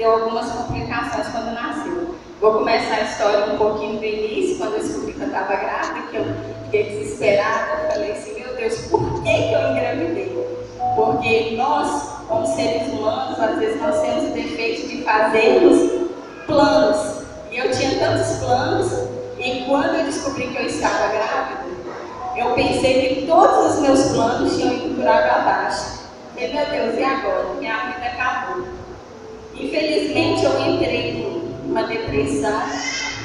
deu algumas complicações quando nasceu. Vou começar a história um pouquinho do início, quando eu descobri que eu estava grávida, que eu fiquei desesperada. Eu falei assim, meu Deus, por que eu engravidei? Porque nós, como seres humanos, às vezes nós temos o defeito de fazermos planos. E eu tinha tantos planos, e quando eu descobri que eu estava grávida, eu pensei que todos os meus planos tinham ido por água abaixo. Falei, meu Deus, e agora? Minha vida acabou. Infelizmente, eu entrei numa depressão.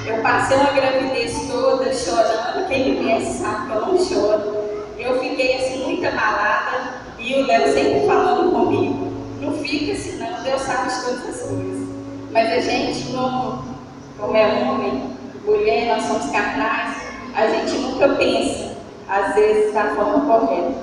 Eu passei uma gravidez toda chorando. Quem me conhece sabe que eu não choro. Eu fiquei assim, muito abalada. E o Léo sempre falando comigo. Não fica assim, não. Deus sabe de todas as coisas. Mas a gente, como é homem, mulher, nós somos carnais, a gente nunca pensa, às vezes, da forma correta.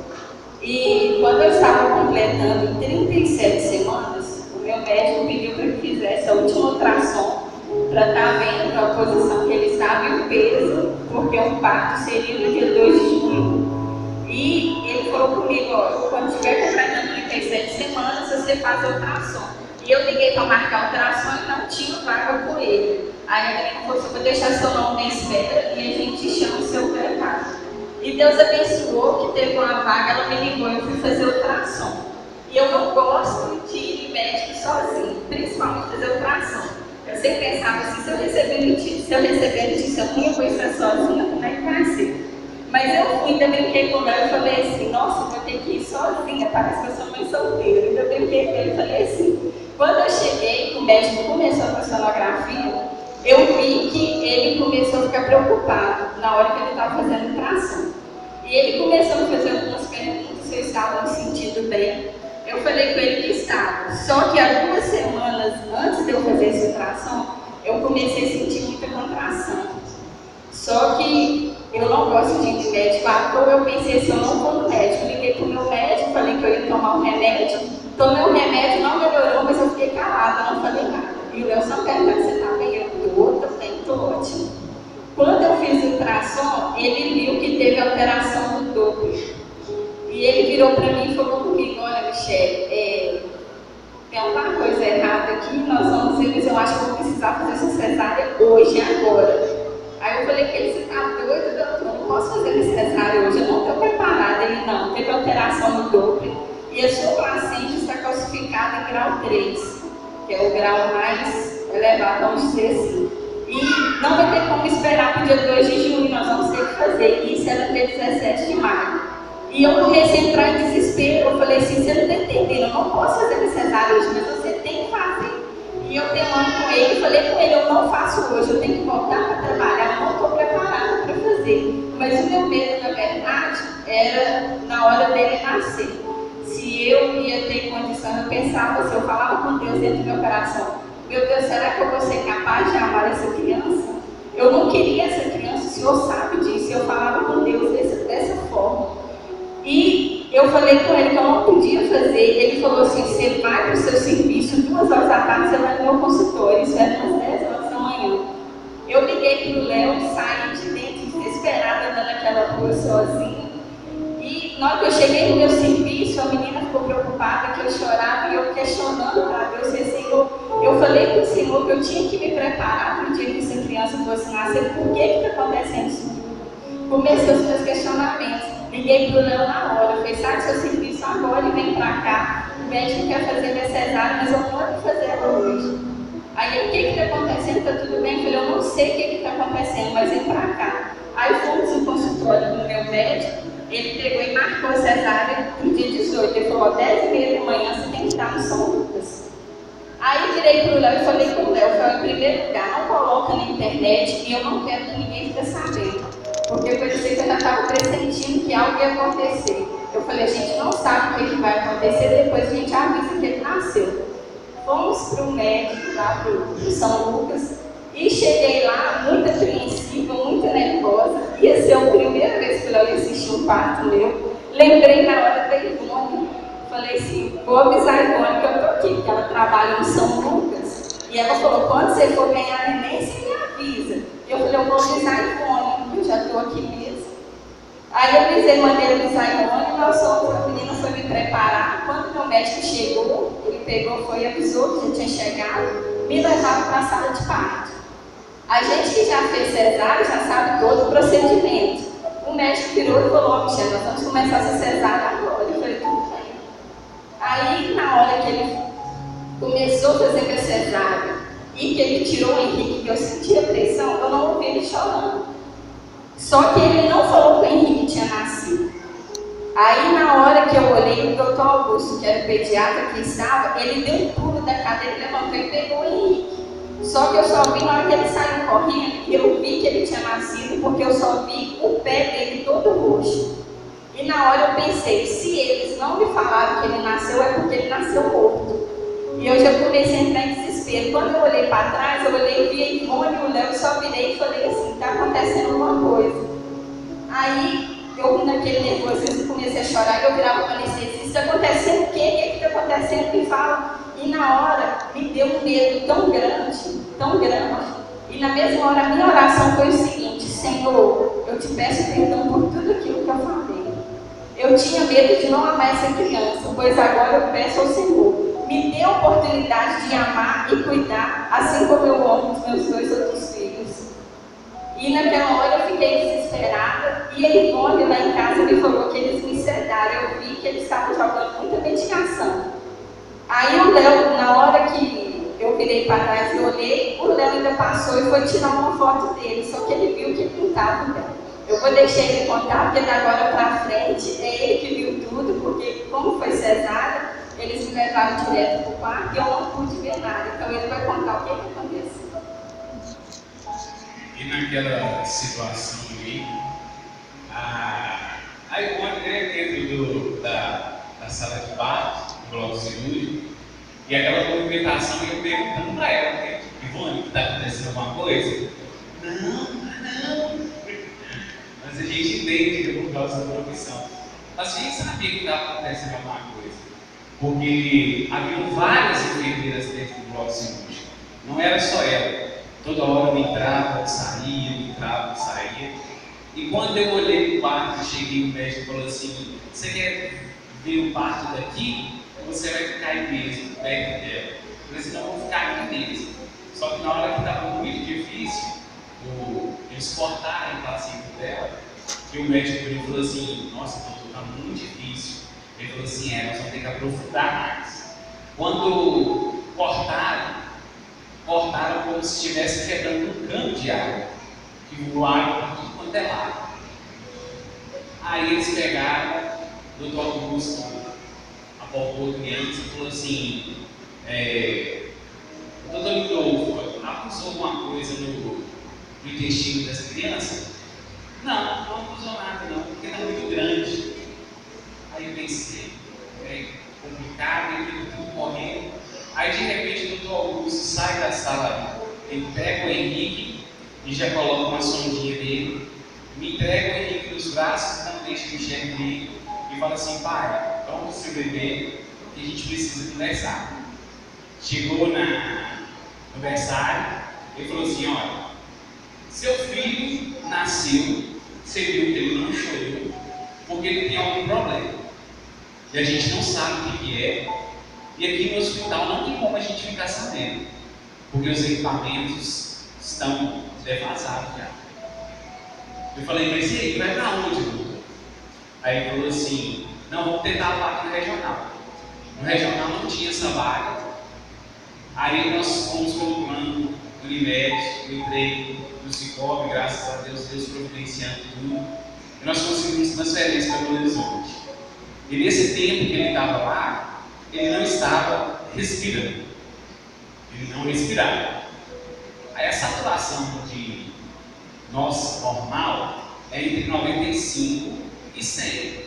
E quando eu estava completando 37 semanas, o meu médico pediu para que fizesse a última ultrassom para estar vendo a posição que ele estava e o peso, porque o parto seria no dia 2 de junho. E ele falou comigo, ó, quando estiver completando 37 semanas, você faz a ultrassom. E eu liguei para marcar a ultrassom e não tinha vaga com ele. Aí a menina falou assim, vou deixar seu nome na espera e a gente chama o seu precado. E Deus abençoou que teve uma vaga, ela me ligou e eu fui fazer ultrassom. E eu não gosto de ir médico sozinho, principalmente fazer ultrassom. Eu sempre pensava assim, se eu receber notícia ruim, eu vou estar sozinha, como é que vai ser? Mas eu fui, ainda brinquei com ela e falei assim, nossa, eu vou ter que ir sozinha, parece que eu sou mãe solteira. Ainda brinquei com ele e falei assim, quando eu cheguei, o médico começou a fazer sonografia, eu vi que ele começou a ficar preocupado na hora que ele estava fazendo ultrassom. E ele começou a fazer algumas perguntas se eu estava me sentindo bem. Eu falei com ele que estava. Só que há 2 semanas antes de eu fazer esse ultrassom, eu comecei a sentir muita contração. Só que eu não gosto de ir de médico à toa, eu pensei assim, eu não vou no médico. Liguei para o meu médico, falei que eu ia tomar um remédio. Tomei o remédio, não melhorou, mas eu fiquei calada, não falei nada. E o Léo só perguntou, você está bem? Eu estou ótimo. Quando eu fiz o ultrassom, ele viu que teve alteração do Doppler. E ele virou para mim e falou comigo, olha, Michele, tem alguma coisa errada aqui, nós vamos ver, mas eu acho que eu vou precisar fazer essa cesárea hoje, agora. Aí eu falei para ele, você está doido, doutor? Eu não posso fazer essa cesárea hoje, eu não estou preparada. Ele, não, teve alteração no Doppler e a sua placenta está calcificada em grau 3, que é o grau mais elevado, vamos dizer assim. E não vai ter como esperar para o dia 2 de junho, nós vamos ter que fazer. Isso era dia 17 de maio. E eu comecei a entrar em desespero. Eu falei assim, você não está entendendo, eu não posso fazer a cesárea hoje, mas você tem que fazer. E eu temando com ele, falei com ele, eu não faço hoje, eu tenho que voltar para trabalhar, eu não estou preparada para fazer. Mas o meu medo, na verdade, era na hora dele nascer. Se eu ia ter condição, eu pensava assim, eu falava com Deus dentro do meu coração, meu Deus, será que eu vou ser capaz de amar essa criança? Eu não queria essa criança, o Senhor sabe disso. Eu falava com Deus dessa forma. E eu falei com ele que eu não podia fazer. Ele falou assim, você vai para o seu serviço, 2 horas da tarde você vai no meu consultório. Isso era umas 10 horas da manhã. Eu liguei para o Léo e saí de dentro, desesperada, andando naquela rua sozinha. E na hora que eu cheguei no meu serviço, a menina ficou preocupada, que eu chorava e eu questionando para Deus, Senhor, eu falei para o Senhor que eu tinha que me preparar para o dia que essa criança fosse nascer. Por que está acontecendo isso tudo? Comecei os meus questionamentos. Liguei para o Léo na hora. Eu falei, sai do seu serviço agora e vem para cá. O médico quer fazer minha cesárea, mas eu não vou fazer ela hoje. Aí ele, o que está acontecendo? Está tudo bem? Eu falei, eu não sei o que está acontecendo, mas vem para cá. Aí fomos no consultório do meu médico. Ele pegou e marcou a cesárea para o dia 18. Ele falou, 10h30 da manhã você tem que estar no São Lucas. Aí eu virei para o Léo e falei com o Léo, em primeiro lugar, não coloca na internet e eu não quero que ninguém fique sabendo. Porque eu pensei que eu já estava pressentindo que algo ia acontecer. Eu falei, a gente não sabe o que vai acontecer, depois a gente avisa que ele nasceu. Fomos para o médico, lá para o São Lucas, e cheguei lá muito apreensiva, muito nervosa. Ia ser a primeira vez que eu ia assistir um parto meu. Lembrei na hora da Ivone. Falei assim, vou avisar a Ivone que eu estou aqui, porque ela trabalha no São Lucas. E ela falou, quando você for ganhar neném, você me avisa. E eu falei, eu vou avisar a Ivone, que eu já estou aqui mesmo. Aí eu avisei, mandei avisar a Ivone, a menina foi me preparar. Quando meu médico chegou, ele pegou, foi e avisou que já tinha chegado, me levaram para a sala de parto. A gente que já fez cesárea já sabe todo o procedimento. O médico virou e falou: Michele, nós vamos começar essa cesárea agora. Eu falei: tudo bem. Aí, na hora que ele começou a fazer a cesárea e que ele tirou o Henrique, que eu senti a pressão, eu não ouvi ele chorando. Só que ele não falou que o Henrique tinha nascido. Aí, na hora que eu olhei, o doutor Augusto, que era o pediatra que estava, ele deu um pulo da cadeira, levantou e pegou o Henrique. Só que eu só vi na hora que ele saiu correndo, eu vi que ele tinha nascido, porque eu só vi o pé dele todo roxo. E na hora eu pensei, se eles não me falaram que ele nasceu, é porque ele nasceu morto. E eu já comecei a entrar em desespero. Quando eu olhei para trás, eu olhei e vi a Ivone e o Léo, só virei e falei assim: está acontecendo alguma coisa. Aí, eu naquele nervosismo comecei a chorar, eu virava para o anestesista: está acontecendo o quê? O que está acontecendo? Me fala. E na hora, me deu um medo tão grande, tão grande. E na mesma hora, a minha oração foi o seguinte: Senhor, eu te peço perdão por tudo aquilo que eu falei. Eu tinha medo de não amar essa criança, pois agora eu peço ao Senhor, me dê a oportunidade de amar e cuidar, assim como eu amo os meus 2 outros filhos. E naquela hora eu fiquei desesperada, e a Ivone lá em casa me falou que eles me sedaram. Eu vi que eles estavam jogando muita medicação. Aí o Léo, na hora que eu virei para trás e olhei, o Léo ainda passou e foi tirar uma foto dele, só que ele viu que ele não estava bem. Eu vou deixar ele contar, porque da agora para frente é ele que viu tudo, porque como foi cesárea, eles me levaram direto para o quarto e eu não pude ver nada. Então ele vai contar o que aconteceu. E naquela situação ali, a Ivone, né, dentro da sala de parto, do bloco cirúrgico, e aquela movimentação, eu perguntando para ela: Ivone, está acontecendo alguma coisa? Não. Mas a gente entende que é por causa da profissão. Mas a gente sabia que estava acontecendo alguma coisa, porque havia várias enfermeiras dentro do bloco cirúrgico. Não era só ela. Toda hora me entrava, saía, me entrava, saía. E quando eu olhei para o parto, cheguei, o médico falou assim: você quer ver o parto daqui? Ou você vai ficar aí mesmo, perto dela? Eu falei assim: não, eu vou ficar aqui mesmo. Só que na hora que estava muito difícil, eles cortaram o paciente dela, que o médico falou assim: nossa, doutor, está muito difícil. Ele falou assim: nós vamos ter que aprofundar mais. Quando cortaram como se estivesse quebrando um cano de água, que voou água para tudo quanto é lado. Aí eles pegaram, o doutor Augusto apalpou a criança e falou assim: o doutor Lindolfo acusou alguma coisa no intestino dessa criança? Não acusou nada não, porque está muito grande. Aí eu pensei, complicado, ele tudo correndo. Aí de repente o doutor Augusto sai da sala, ele pega o Henrique e já coloca uma sondinha dele, me entrega o Henrique nos braços, não deixa que enxergue ele, e fala assim: pai, vamos se beber, que a gente precisa conversar. Chegou no berçário, ele falou assim: olha, seu filho nasceu, você viu que ele não chorou, porque ele tem algum problema, e a gente não sabe o que é, e aqui no hospital não tem como a gente ficar sabendo, porque os equipamentos estão defasados já. Eu falei: mas e aí, vai para onde, doutor? Aí ele falou assim: não, vamos tentar a vaga no regional. No regional não tinha essa vaga. Aí nós fomos pelo plano do Unimed, eu entrei no Cicobi, graças a Deus, Deus providenciando tudo, e nós conseguimos transferência para Belo Horizonte. E nesse tempo que ele estava lá, ele não estava respirando. Ele não respirava. Aí a saturação de nossa normal é entre 95 e 100.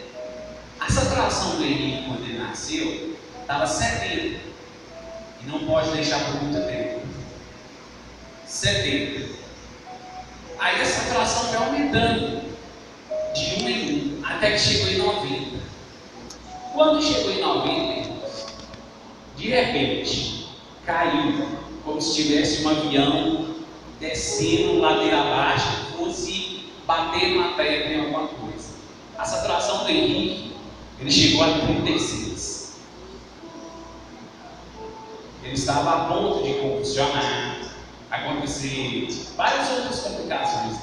A saturação do Henrique, quando ele nasceu, estava 70. E não pode deixar por muito tempo. 70. Aí a saturação foi aumentando de 1 em 1, até que chegou em 90. Quando chegou em 90, de repente, caiu, como se tivesse um avião descendo ladeira abaixo, fosse bater numa pedra em alguma coisa. A saturação do Henrique, ele chegou a 36. estava a ponto de convulsionar, acontecer várias outras complicações.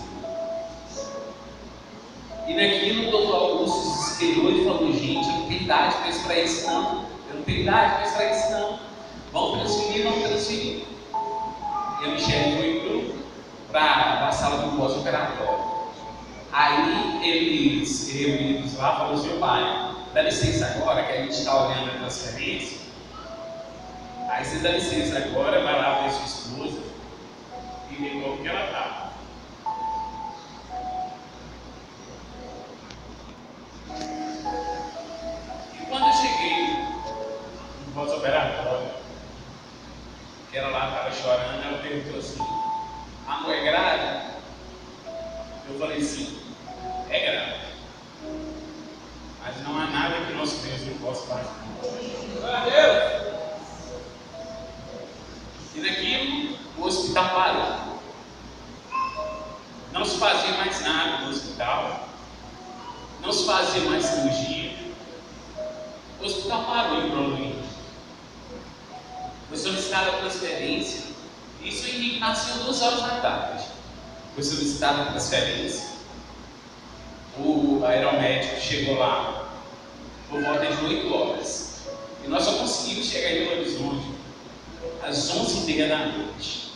E naquilo o doutor Augusto se espelhou e falou: gente, eu não tenho idade mais para isso não, eu não tenho idade mais para isso não, vamos transferir. E a Michelle foi para a sala do pós-operatório. Aí eles reunidos lá falaram: seu pai, dá licença agora que a gente está olhando a transferência. Aí você dá licença agora, vai lá ver sua esposa e ver como que ela está. E quando eu cheguei no pós-operatório, que ela lá estava chorando, ela perguntou assim: amor, é grave? Eu falei: sim, é grave. Mas não há nada que nosso Deus não possa fazer. Deus! E naquilo, o hospital parou. Não se fazia mais nada no hospital. Não se fazia mais cirurgia. O hospital parou em Brolin. Foi solicitada a transferência. Isso o Henrique nasceu 2 horas da tarde. Foi solicitada a transferência. O aeromédico chegou lá por volta de 8 horas. E nós só conseguimos chegar em Belo Horizonte às 11h30 da noite.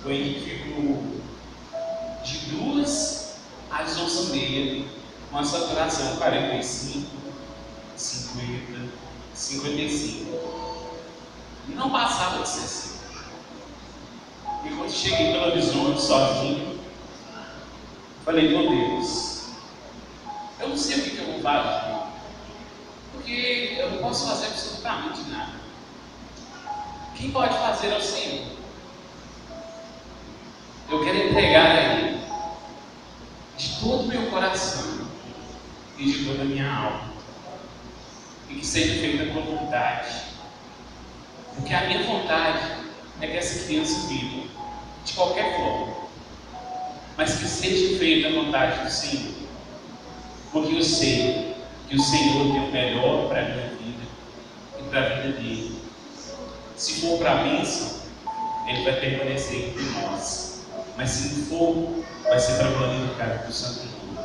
O Henrique ficou de 2 às 11h30, com a saturação 45, 50, 55. E não passava de 60. E quando cheguei em Belo Horizonte sozinho, falei: meu Deus, eu não sei o que eu vou fazer, porque eu não posso fazer absolutamente nada. Quem pode fazer é o Senhor. Eu quero entregar a Ele de todo o meu coração e de toda a minha alma, e que seja feita a tua vontade, porque a minha vontade é que essa criança viva de qualquer forma, mas que seja feita a vontade do Senhor, porque eu sei que o Senhor tem o melhor para a minha vida e para a vida dele. Se for para a bênção, ele vai permanecer entre nós, mas se não for, vai ser para glorificar o Santo Nome.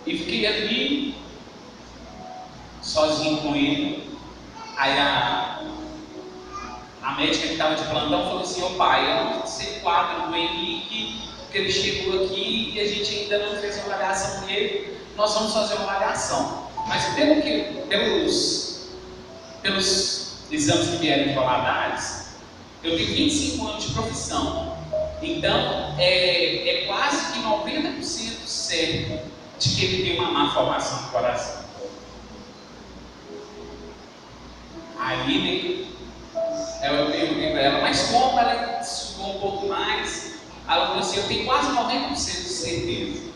E fiquei ali sozinho com ele. Aí a médica que estava de plantão falou assim: ô pai, eu não sei o quadro do Henrique, porque ele chegou aqui e a gente ainda não fez uma avaliação dele. Nós vamos fazer uma avaliação, mas pelos exames que vieram de Valadares, eu tenho 25 anos de profissão, então é quase que 90% certo de que ele tem uma má formação do coração. Aí eu perguntei para ela: mas como? Ela estudou um pouco mais. Ela falou assim: eu tenho quase 90% de certeza.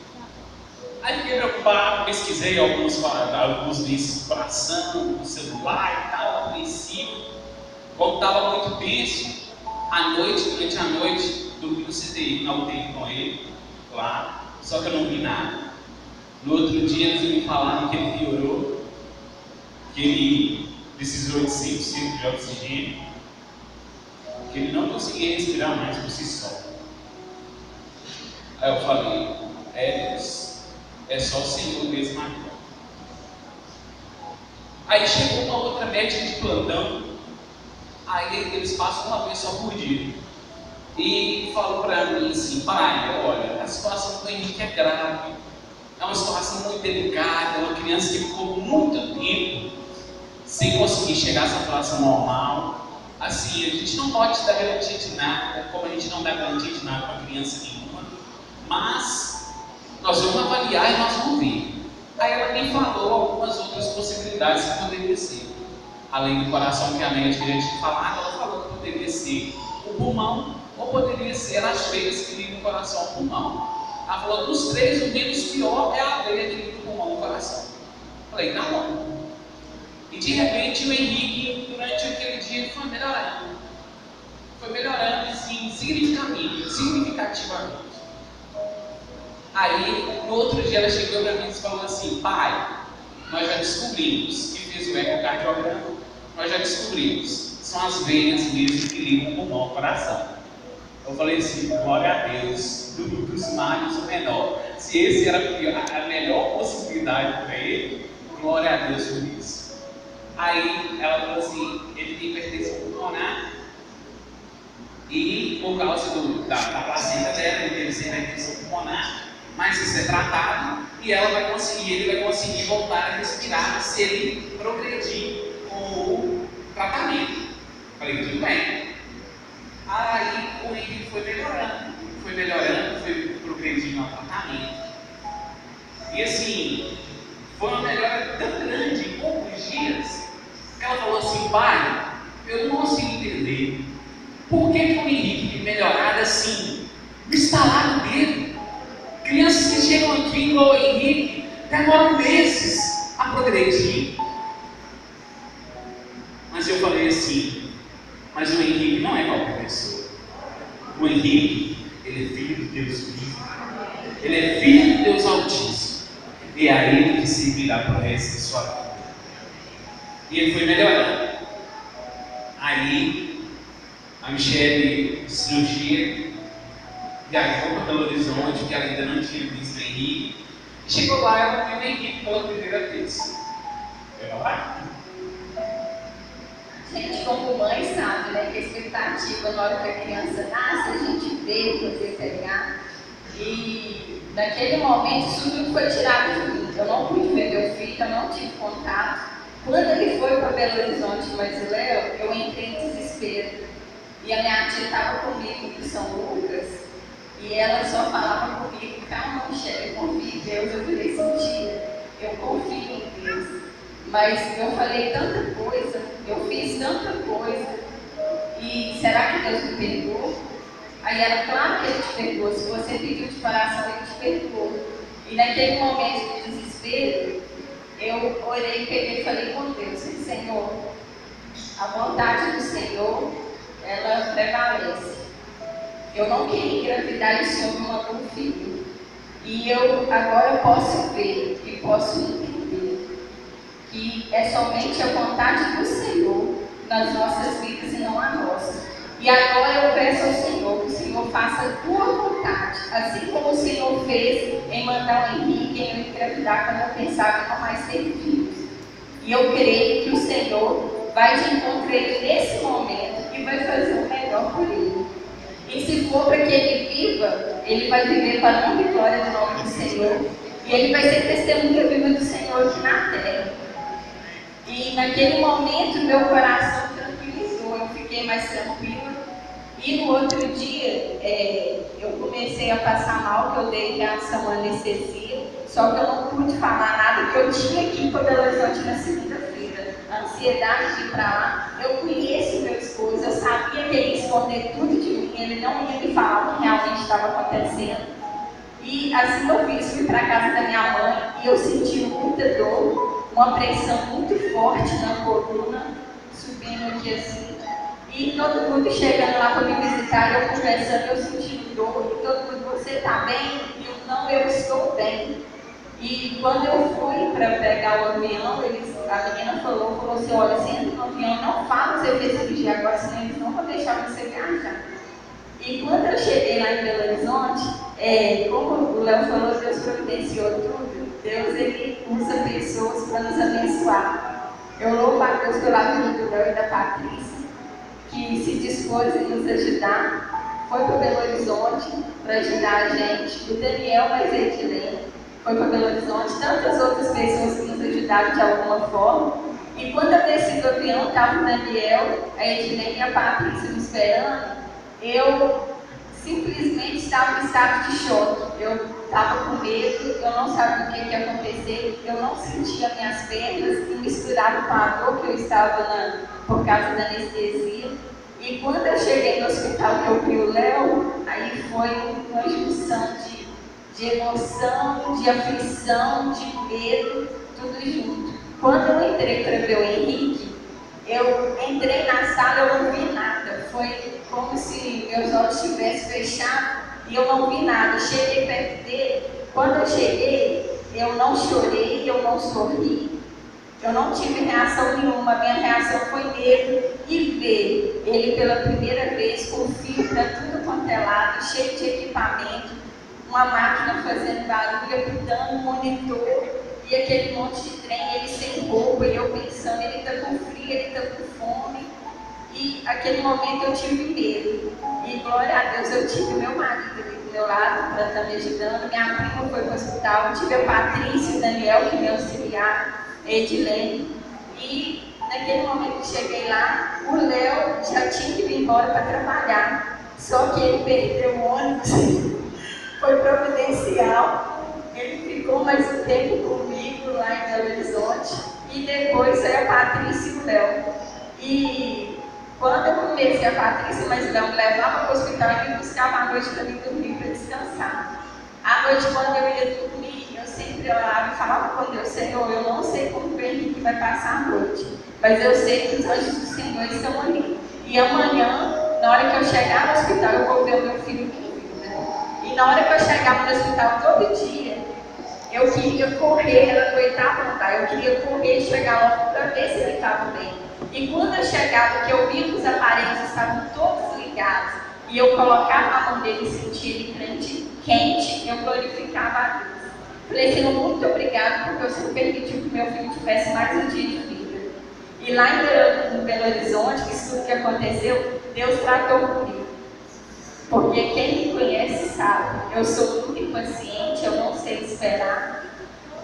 Aí fiquei preocupado, pesquisei alguns vícios do coração, do celular e tal, a princípio. Como estava muito tenso, durante a noite, dormi no CTI, na UTI com ele, lá, só que eu não vi nada. No outro dia eles me falaram que ele piorou, que ele precisou de 100% de oxigênio, que ele não conseguia respirar mais por si só. Aí eu falei: Deus, é só o Senhor mesmo agora. Aí chegou uma outra médica de plantão, aí eles passam uma vez só por dia, e falou para mim assim: pai, olha, a situação do Henrique é grave, é uma situação muito delicada, é uma criança que ficou muito tempo sem conseguir chegar à saturação normal. Assim, a gente não pode dar garantia de nada, como a gente não dá garantia de nada para criança nenhuma, mas nós vamos avaliar e nós vamos ver. Aí ela me falou algumas outras possibilidades que poderia ser. Além do coração que a médica já tinha falado, ela falou que poderia ser o pulmão, ou poderia ser as veias que ligam o coração ao pulmão. Ela falou: dos 3, o menos pior é a veia que liga o pulmão ao coração. Falei: tá bom. E de repente o Henrique, durante aquele dia, ele foi melhorando. Foi melhorando assim, significativamente. Aí, no outro dia, ela chegou para mim e falou assim: pai, nós já descobrimos que fez o ecocardiograma nós já descobrimos, são as veias mesmo que ligam o pulmão ao coração. Eu falei assim, glória a Deus, dos males o menor. Se esse era a melhor possibilidade para ele, glória a Deus por isso. Aí ela falou assim, ele tem hipertensão pulmonar e por causa da placenta dela, ele teve essa hipertensão pulmonar, mas isso é tratado e ele vai conseguir voltar a respirar se ele progredir com o tratamento. Falei, tudo bem. Aí o Henrique foi melhorando, foi progredindo no tratamento. E assim, foi uma melhora tão grande em poucos dias, que ela falou assim, pai, eu não consigo entender por que o Henrique tem melhorado assim, no estalar do dedo. Crianças que chegam aqui igual o Henrique demoram meses a progredir. Mas eu falei assim, mas o Henrique não é qualquer pessoa. O Henrique, ele é filho de Deus vivo. Ele é filho de Deus Altíssimo. E é a ele que servirá para o resto da sua vida. E ele foi melhorando. Aí, a Michelle de cirurgia, e aí foi para Belo Horizonte, que ela ainda não tinha visto o Henrique. E chegou lá, ela viu o Henrique pela primeira vez. Eu lá. Gente, como mãe, sabe, né, que a expectativa na hora que a criança nasce, a gente vê, poder pegar. E naquele momento, isso tudo foi tirado de mim. Eu não pude ver meu filho, eu não tive contato. Quando ele foi para Belo Horizonte, mas Léo, eu entrei em desespero. E a minha tia estava comigo em São Lucas, e ela só falava comigo, calma, Michelle, eu confio em Deus. Eu falei assim, tia, eu confio em Deus. Mas eu falei tanta coisa, eu fiz tanta coisa, e será que Deus me perdoou? Aí era claro que Ele te perdoou, se você pediu de coração, Ele te perdoou. E naquele momento de desespero, eu orei, peguei e falei com Deus, Senhor, a vontade do Senhor, ela prevalece. Eu não queria engravidar e o Senhor me mandou um filho. E eu agora posso ver e posso entender que é somente a vontade do Senhor nas nossas vidas e não a nossa. E agora eu peço ao Senhor que o Senhor faça a tua vontade, assim como o Senhor fez em mandar o Henrique, em eu engravidar quando eu pensava em não mais ter filhos. E eu creio que o Senhor vai te encontrar ele nesse momento e vai fazer o melhor por ele. E se for para que ele viva, ele vai viver para a honra e glória do nome do Senhor. E ele vai ser testemunha viva do Senhor aqui na terra. E naquele momento meu coração tranquilizou, eu fiquei mais tranquila. E no outro dia eu comecei a passar mal, que eu dei reação à anestesia, só que eu não pude falar nada, que eu tinha que ir para Belo Horizonte na segunda-feira. A ansiedade de ir para lá, eu conheço meu esposo, eu sabia que ele ia esconder tudo de mim, ele não ia me falar o que realmente estava acontecendo. E assim eu fiz, fui para a casa da minha mãe e eu senti muita dor, uma pressão muito forte na coluna, subindo aqui assim. E todo mundo chegando lá para me visitar, eu conversando, eu sentindo dor, e todo mundo, você está bem? E eu, não, eu estou bem. E quando eu fui para pegar o avião, a menina falou assim, olha, você entra no avião, não fala que você fez cirurgia agora, senão eles não vão deixar você viajar. E quando eu cheguei lá em Belo Horizonte, como o Léo falou, Deus providenciou tudo, Deus ele usa pessoas para nos abençoar. Eu louvo a Deus pela vida do Léo e da Patrícia, que se dispôs a nos ajudar, foi para Belo Horizonte para ajudar a gente, o Daniel mais a Edilene foi para Belo Horizonte, tantas outras pessoas que nos ajudaram de alguma forma. E quando eu desci do avião, estava o Daniel, a Edilene e a Patrícia me esperando, eu simplesmente estava em estado de choque. Eu estava com medo, eu não sabia o que ia acontecer, eu não sentia minhas pernas e misturado com a dor que eu estava por causa da anestesia. E quando eu cheguei no hospital que eu vi o Léo, aí foi uma junção de emoção, de aflição, de medo, tudo junto. Quando eu entrei para ver o Henrique, eu entrei na sala, eu não vi nada. Foi como se meus olhos estivessem fechados e eu não vi nada. Cheguei perto dele, quando eu cheguei, eu não chorei, eu não sorri. Eu não tive reação nenhuma, a minha reação foi medo e ver ele pela primeira vez com fio para tudo quanto é lado, cheio de equipamento, uma máquina fazendo barulho, apitando um monitor e aquele monte de trem, ele sem roupa, e eu pensando, ele está com frio, ele está com fome. E aquele momento eu tive medo. E glória a Deus, eu tive meu marido ali do meu lado para estar me ajudando. Minha prima foi para o hospital, eu tive a Patrícia e o Daniel que me auxiliaram, Edilene. E naquele momento que cheguei lá, o Léo já tinha que ir embora para trabalhar. Só que ele perdeu o ônibus, foi providencial. Ele ficou mais um tempo comigo lá em Belo Horizonte. E depois foi a Patrícia e o Léo. E quando eu comecei a Patrícia, mas o Léo me levava para o hospital e me buscava à noite para mim dormir, para descansar. À noite, quando eu ia dormir, eu sempre orava e falava com Deus: Senhor, eu não sei como o Henrique vai passar a noite, mas eu sei que os anjos do Senhor estão ali. E amanhã, na hora que eu chegar no hospital, eu vou ver o meu filho vivo, né? E na hora que eu chegava no hospital todo dia, eu queria correr, ela no oitavo andar, eu queria correr e chegar logo para ver se ele estava bem. E quando eu chegava, que eu via que os aparelhos estavam todos ligados, e eu colocava a mão dele e sentia ele quente, eu glorificava a Deus. Falei: Senhor, muito obrigado, porque o Senhor permitiu que meu filho tivesse mais um dia de vida. E lá em Belo Horizonte, que isso tudo que aconteceu, Deus tratou comigo. Porque quem me conhece sabe, eu sou muito impaciente, eu não sei esperar.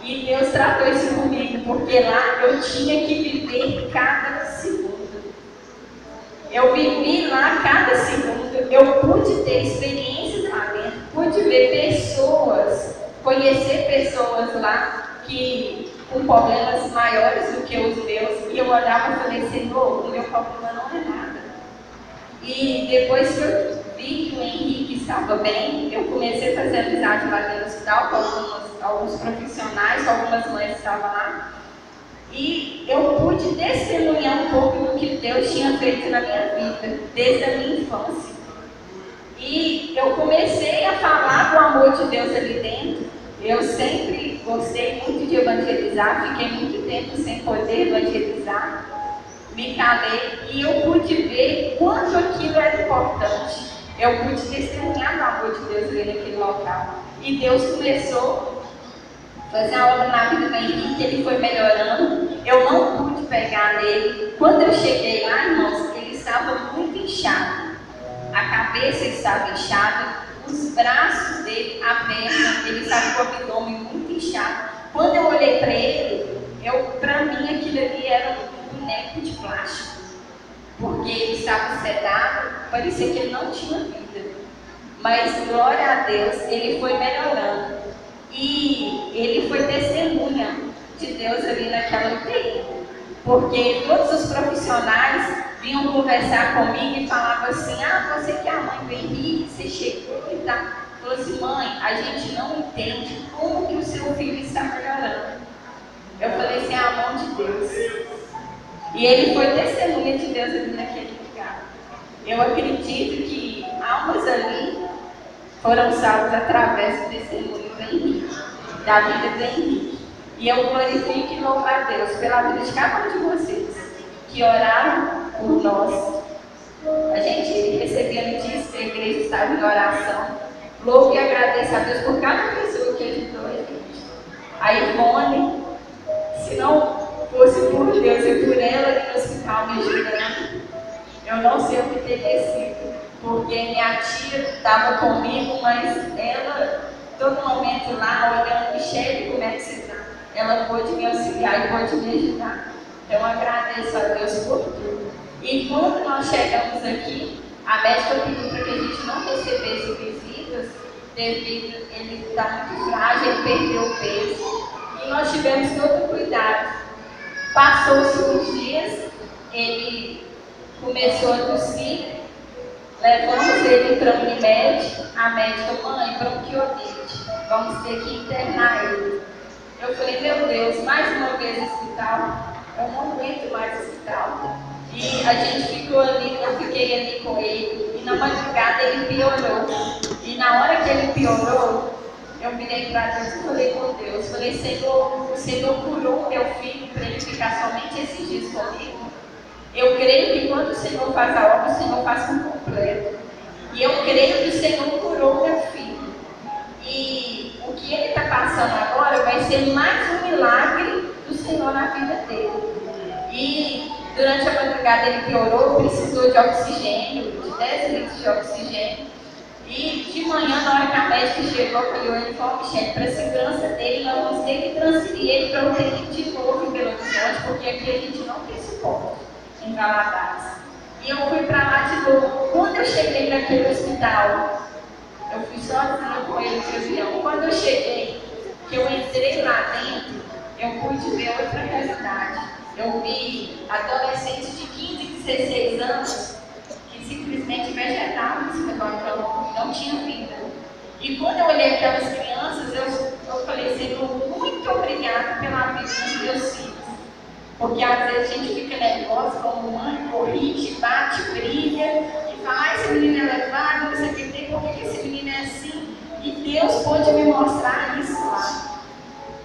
E Deus tratou isso comigo, porque lá eu tinha que viver cada segundo. Eu vivi lá cada segundo, eu pude ter experiências lá dentro, pude ver pessoas, conhecer pessoas lá que com problemas maiores do que os meus, e eu olhava e falei: Senhor, o meu problema não é nada. E depois que eu vi que o Henrique estava bem, eu comecei a fazer amizade lá dentro do hospital com alguns profissionais, algumas mães estavam lá. E eu pude testemunhar um pouco do que Deus tinha feito na minha vida, desde a minha infância. E eu comecei a falar do amor de Deus ali dentro. Eu sempre gostei muito de evangelizar, fiquei muito tempo sem poder evangelizar. Me calei e eu pude ver quanto aquilo era importante. Eu pude testemunhar do amor de Deus ali naquele local. E Deus começou a fazer a obra na vida do Henrique, ele foi melhorando. Eu não pude pegar nele. Quando eu cheguei lá, irmãos, ele estava muito inchado. A cabeça estava inchada, os braços dele, a perna, ele estava com o abdômen muito inchado. Quando eu olhei para ele, para mim aquilo ali era um boneco de plástico, porque ele estava sedado, parecia que ele não tinha vida. Mas glória a Deus, ele foi melhorando e ele foi testemunha de Deus ali naquela UTI, porque todos os profissionais vinham conversar comigo e falavam assim: ah, você que é a mãe do Henrique, você chegou e tá. Falou assim: mãe, a gente não entende como que o seu filho está melhorando. Eu falei assim: é a mão de Deus. E ele foi testemunha de Deus ali naquele lugar. Eu acredito que almas ali foram salvas através do testemunho do Henrique, da vida do Henrique. E eu glorifico e louvo a Deus pela vida de cada um de vocês que oraram por nós. A gente recebia notícia que a igreja estava em oração. Louvo e agradeço a Deus por cada pessoa que ajudou a gente. A Ivone, se não fosse por Deus e por ela ali no hospital me ajudando, eu não sei o que teria sido, porque minha tia estava comigo, mas ela, todo momento lá, olhando: Michele, como é que você está? Ela pôde me auxiliar e pôde me ajudar. Então, agradeço a Deus por tudo. E quando nós chegamos aqui, a médica pediu para que a gente não recebesse visitas, devido a ele estar muito frágil, ele perdeu o peso. E nós tivemos todo o cuidado. Passou-se uns dias, ele começou a tossir, levamos ele para a Unimed, a médica: mãe, bronquiolite, vamos ter que internar ele. Eu falei: meu Deus, mais uma vez hospital, eu não aguento mais hospital. E a gente ficou ali, eu fiquei ali com ele, e na madrugada ele piorou. E na hora que ele piorou, eu virei para Deus e falei com Deus, falei, Senhor, o Senhor curou meu filho para ele ficar somente esses dias comigo. Eu creio que quando o Senhor faz a obra, o Senhor faz por completo. E eu creio que o Senhor curou meu filho. E o que ele está passando agora vai ser mais um milagre do Senhor na vida dele. E durante a madrugada ele piorou, precisou de oxigênio, de 10 litros de oxigênio. E de manhã, na hora que a médica chegou, falou, ele falou, Michele, para a segurança dele, nós vamos ter que transferir ele para o UTI de novo em Belo Horizonte, porque aqui a gente não tem suporte em Valadares. E eu fui para lá de novo. Quando eu cheguei naquele hospital, eu fui sozinha com ele de avião. Quando eu cheguei, que eu entrei lá dentro, eu pude ver outra realidade. Eu vi adolescentes de 15 e 16 anos que simplesmente vegetavam nesse negócio, não tinha vida. E quando eu olhei aquelas crianças, eu falei, Senhor, muito obrigada pela vida dos meus filhos. Porque às vezes a gente fica nervosa como mãe, corrige, bate, briga, e fala, esse menino é levado, não sei o que tem, por que esse menino é assim? E Deus pôde me mostrar isso lá.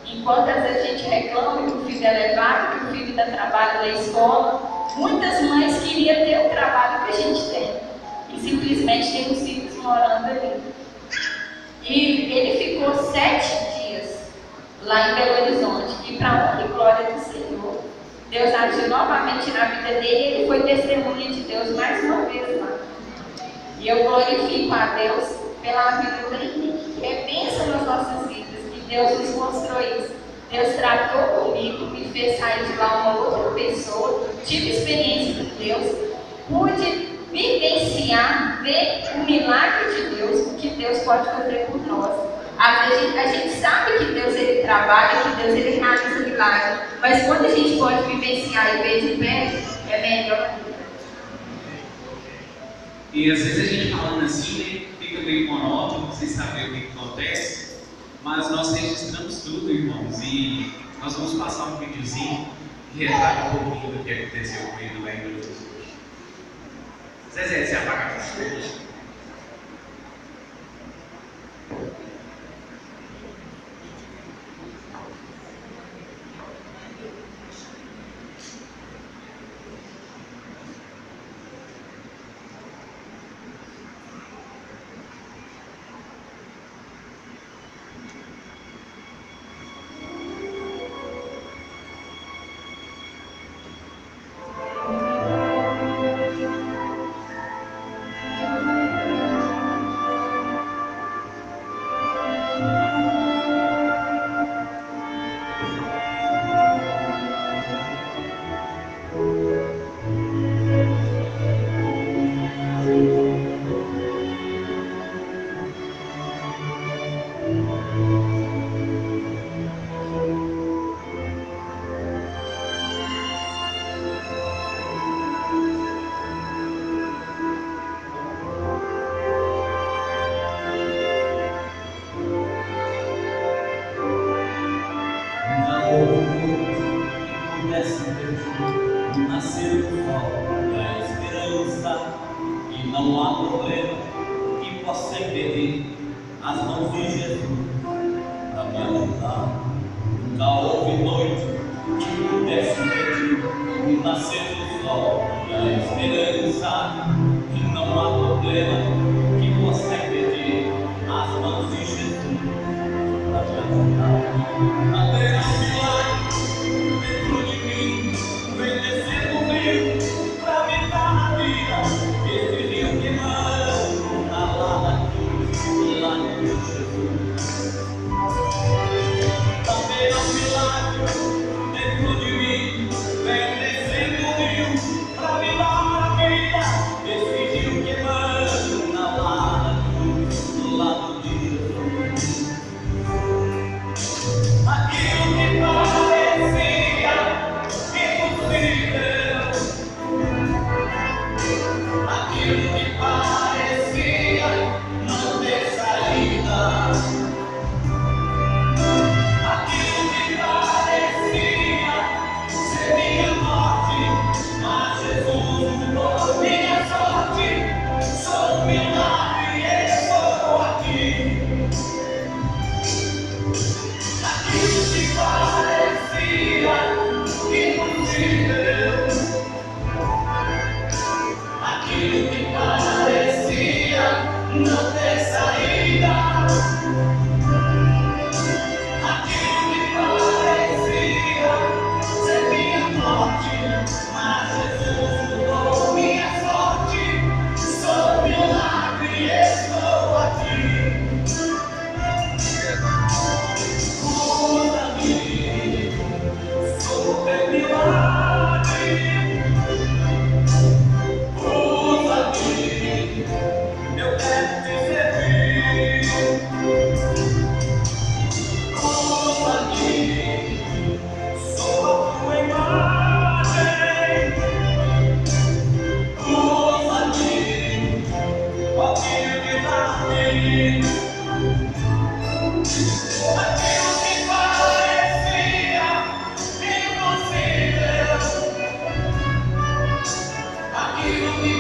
Enquanto às vezes a gente reclama que o filho é levado, que o filho dá trabalho na escola, muitas mães queriam ter o trabalho que a gente tem. E simplesmente tem os filhos morando ali. E ele ficou 7 dias lá em Belo Horizonte. E para honra e glória do Senhor, Deus agiu novamente na vida dele e ele foi testemunha de Deus mais uma vez lá. E eu glorifico a Deus pela vida dele, que é bênção nas nossas vidas. Deus nos mostrou isso. Deus tratou comigo, me fez sair de lá uma outra pessoa, tive experiência com Deus, pude vivenciar, ver o milagre de Deus, o que Deus pode fazer por nós. Às vezes a gente sabe que Deus ele trabalha, que Deus ele realiza milagre, mas quando a gente pode vivenciar e ver de perto, é melhor. E às vezes a gente falando assim, né, fica meio monótono, sem saber o que acontece. Mas nós registramos tudo, irmãos, e nós vamos passar um videozinho que retrata um pouquinho do que aconteceu com ele lá em Belo Horizonte. Zezé, você apaga a luz? Aquilo que Aquilo que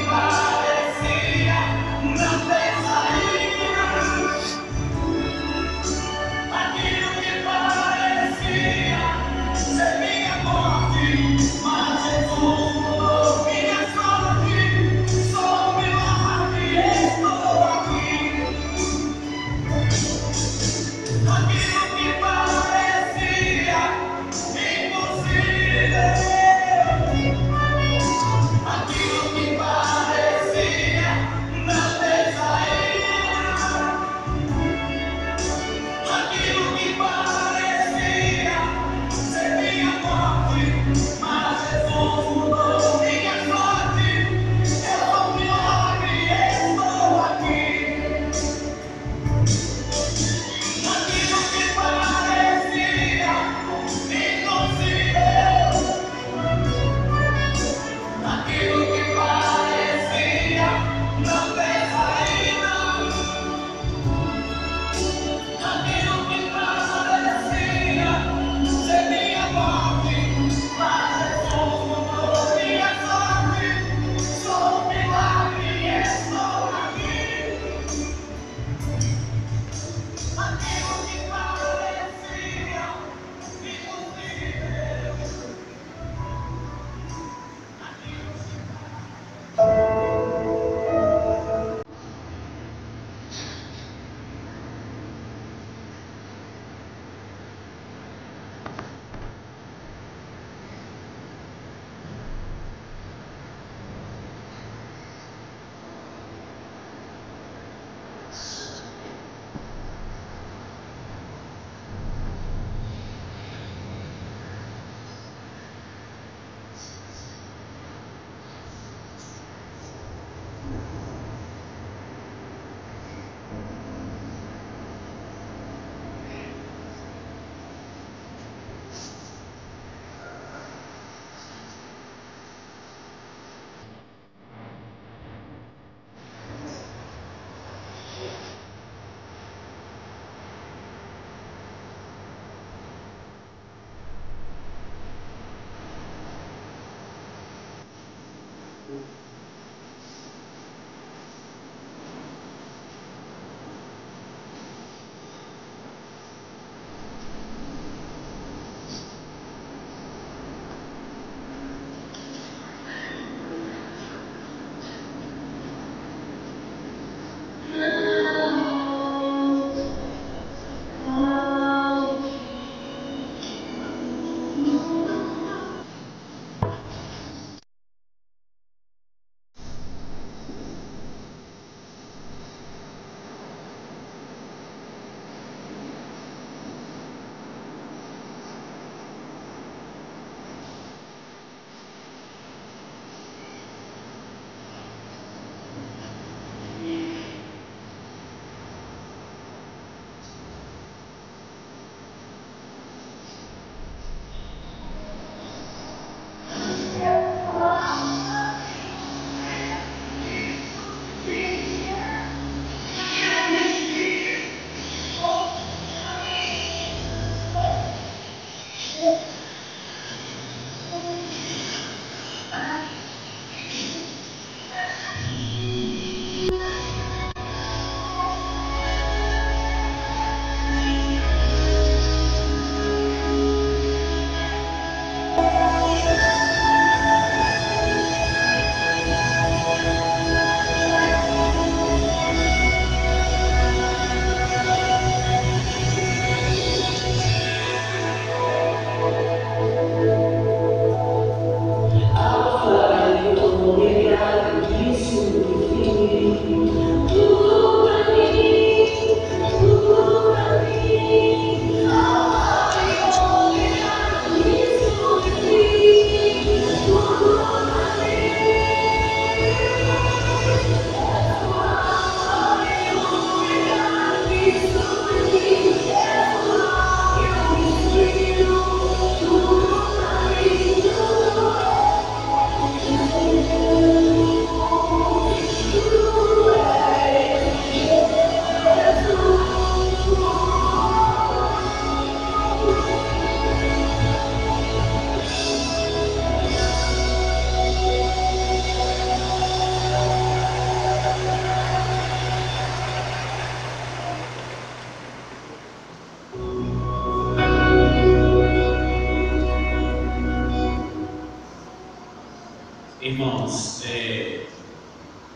Irmãos,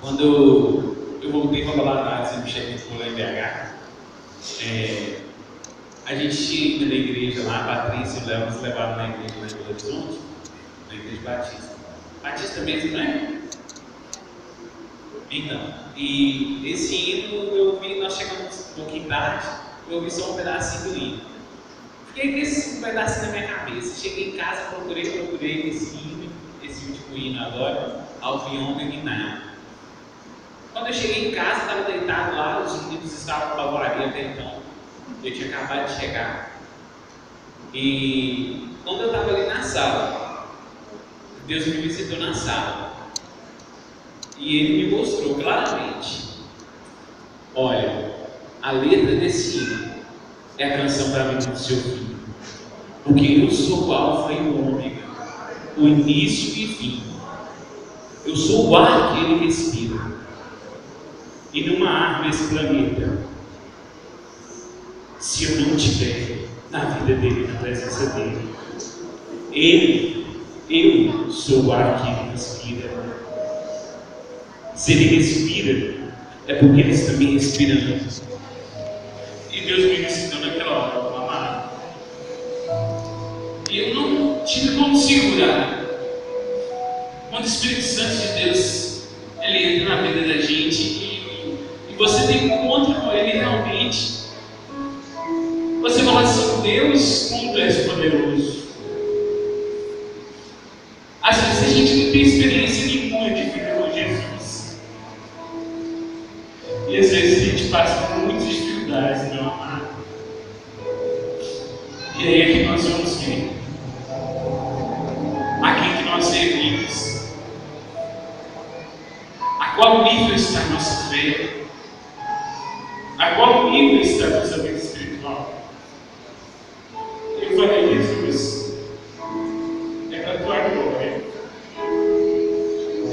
quando eu voltei para Valadares e me cheguei lá em BH, a gente tinha na igreja lá, a Patrícia e o Léo nos levaram na igreja lá em Belo Horizonte, na igreja Batista. Batista mesmo, não é? Então, e esse hino eu vi, nós chegamos um pouquinho tarde, eu ouvi só um pedacinho do hino. Fiquei com esse pedacinho na minha cabeça. Cheguei em casa, procurei esse hino, esse último hino agora, Ao Vion e Now. Quando eu cheguei em casa, estava deitado lá, os meninos estavam na laboratória até então. Eu tinha acabado de chegar. E quando eu estava ali na sala, Deus me visitou na sala. E Ele me mostrou claramente: olha, a letra desse hino é a canção para mim do seu filho. Porque eu sou o Alfa e o Ômega, o início e fim. Eu sou o ar que ele respira. E numa árvore esse planeta, se eu não estiver na vida dele, na presença dele, eu sou o ar que ele respira. Se ele respira, é porque ele está me respirando. E Deus me ensinou naquela hora, meu amado. E eu não tive como segurar. Quando o Espírito Santo de Deus ele entra na vida da gente e você tem um encontro com ele realmente, você fala assim: Deus, como tu és poderoso. Às vezes a gente não tem experiência nenhuma de vida com Jesus. E às vezes a gente passa por muitas dificuldades, meu amado. E aí é que nós vamos ver a quem que nós servimos, a qual nível está a nossa fé, a qual nível está a nossa vida espiritual. Eu falei: Jesus, é para a tua glória,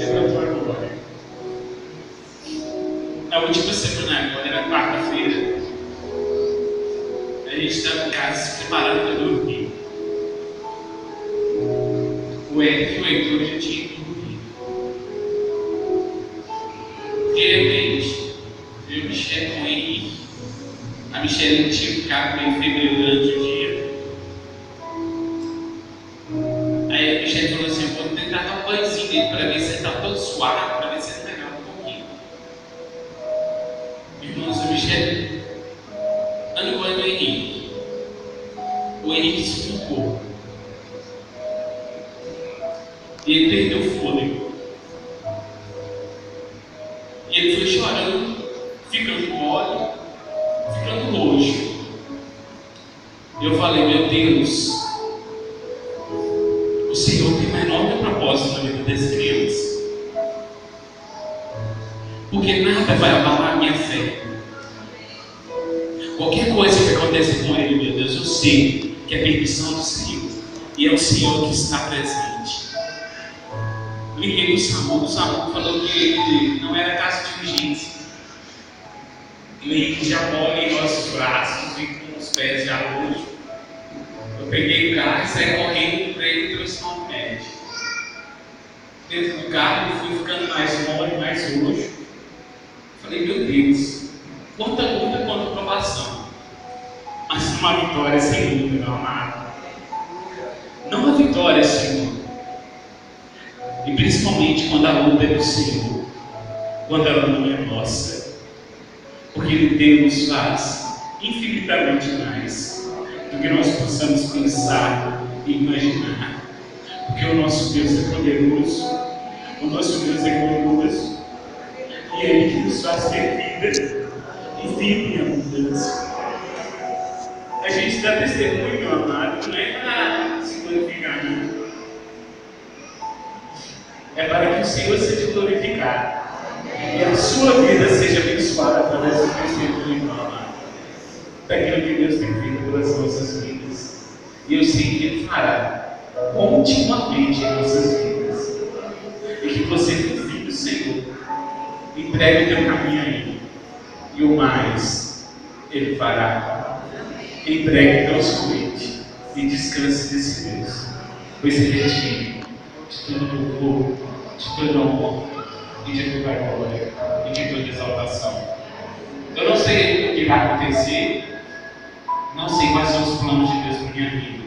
é para a tua glória. Na última semana, agora era quarta-feira, a gente estava em casa se preparando para dormir. O Eric e o Heitor já tinham dormido. De repente, eu e Michelle com o Henrique. A Michelle tinha ficado meio febril durante o dia. Aí a Michelle falou assim: vou tentar dar um banhozinho nele para ver se ele está todo suave, para ver se ele melhora um pouquinho. Irmãos, a Michelle anda banho do Henrique. O Henrique sufocou. E ele perdeu o fôlego. E ele foi chorando, ficando mole, ficando roxo. E eu falei: meu Deus, o Senhor tem um enorme propósito na vida dessa criança. Porque nada vai abalar a minha fé. Qualquer coisa que aconteça com ele, meu Deus, eu sei que é permissão do Senhor. E é o Senhor que está presente. Liguei no SAMU falou que ele não era caso de urgência. Ele já mole em nossos braços e com os pés já roxos. Eu peguei o carro e saí correndo para ele trouxe um médico. Dentro do carro ele foi ficando mais mole, mais roxo. Falei: meu Deus, quanta luta, quanta provação. Mas uma vitória sem luta, meu amado. Não uma vitória, Senhor. E principalmente quando a luta é do Senhor, quando ela não é nossa. Porque Deus faz infinitamente mais do que nós possamos pensar e imaginar. Porque o nosso Deus é poderoso, o nosso Deus é glorioso, e é Ele que nos faz ter vida e vida em abundância. A gente dá testemunho, meu amado, não é para se glorificar, não. É para que o Senhor seja glorificado e a sua vida seja abençoada através do testemunho, meu amado, daquilo que Deus tem feito pelas nossas vidas. E eu sei que Ele fará continuamente em nossas vidas. E que você confie no Senhor, entregue o teu caminho a Ele, e o mais Ele fará. Entregue teu somente e descanse desse Deus, pois Ele é digno de todo louvor, de toda honra e de toda glória e de toda exaltação. Eu não sei o que vai acontecer, não sei quais são os planos de Deus para minha vida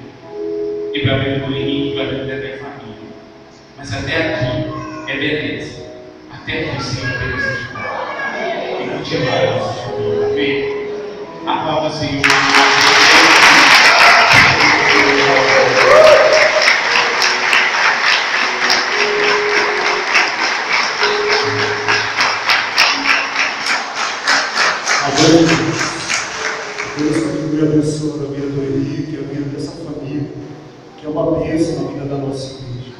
e para a vida do Henrique e para a vida da minha família, mas até aqui é beleza, até aqui o Senhor tem nos ajudado e continuar a nos ajudar. Amém? Aplauda o Senhor. Deus continue abençoando a vida do Henrique, a vida dessa família, que é uma bênção na vida da nossa igreja.